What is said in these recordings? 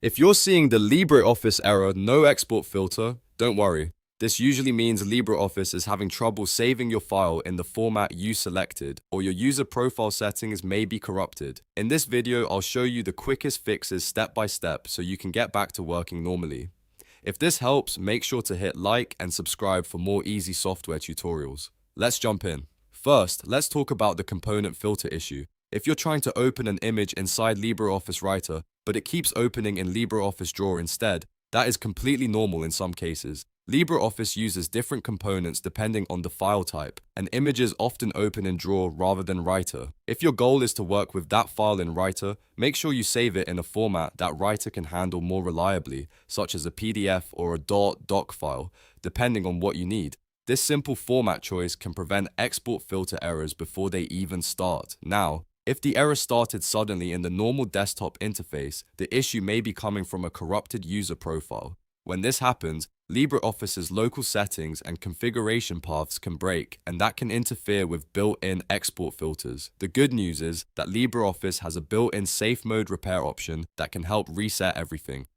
If you're seeing the LibreOffice error no export filter, don't worry. This usually means LibreOffice is having trouble saving your file in the format you selected, or your user profile settings may be corrupted. In this video, I'll show you the quickest fixes step by step so you can get back to working normally. If this helps, make sure to hit like and subscribe for more easy software tutorials. Let's jump in. First, let's talk about the component filter issue. If you're trying to open an image inside LibreOffice Writer, but it keeps opening in LibreOffice Drawer instead, that is completely normal in some cases. LibreOffice uses different components depending on the file type, and images often open in Drawer rather than Writer. If your goal is to work with that file in Writer, make sure you save it in a format that Writer can handle more reliably, such as a PDF or a .doc file, depending on what you need. This simple format choice can prevent export filter errors before they even start. Now, if the error started suddenly in the normal desktop interface, the issue may be coming from a corrupted user profile. When this happens, LibreOffice's local settings and configuration paths can break, and that can interfere with built-in export filters. The good news is that LibreOffice has a built-in safe mode repair option that can help reset everything.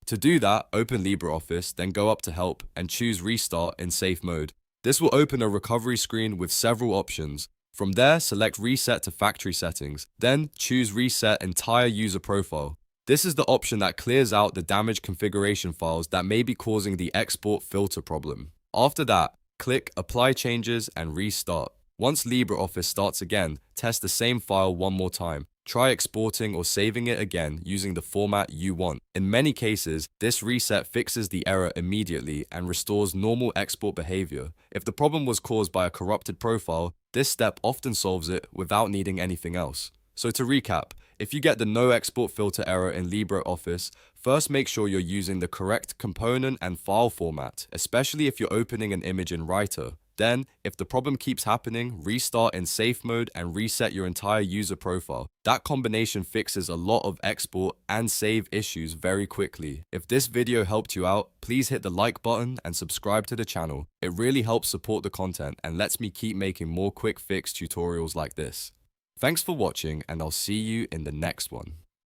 To do that, open LibreOffice, then go up to Help and choose Restart in safe mode. This will open a recovery screen with several options. From there, select Reset to Factory Settings, then choose Reset Entire User Profile. This is the option that clears out the damaged configuration files that may be causing the export filter problem. After that, click Apply Changes and Restart. Once LibreOffice starts again, test the same file one more time. Try exporting or saving it again using the format you want. In many cases, this reset fixes the error immediately and restores normal export behavior. If the problem was caused by a corrupted profile, this step often solves it without needing anything else. So to recap, if you get the no export filter error in LibreOffice, first make sure you're using the correct component and file format, especially if you're opening an image in Writer. Then, if the problem keeps happening, restart in safe mode and reset your entire user profile. That combination fixes a lot of export and save issues very quickly. If this video helped you out, please hit the like button and subscribe to the channel. It really helps support the content and lets me keep making more quick fix tutorials like this. Thanks for watching, and I'll see you in the next one.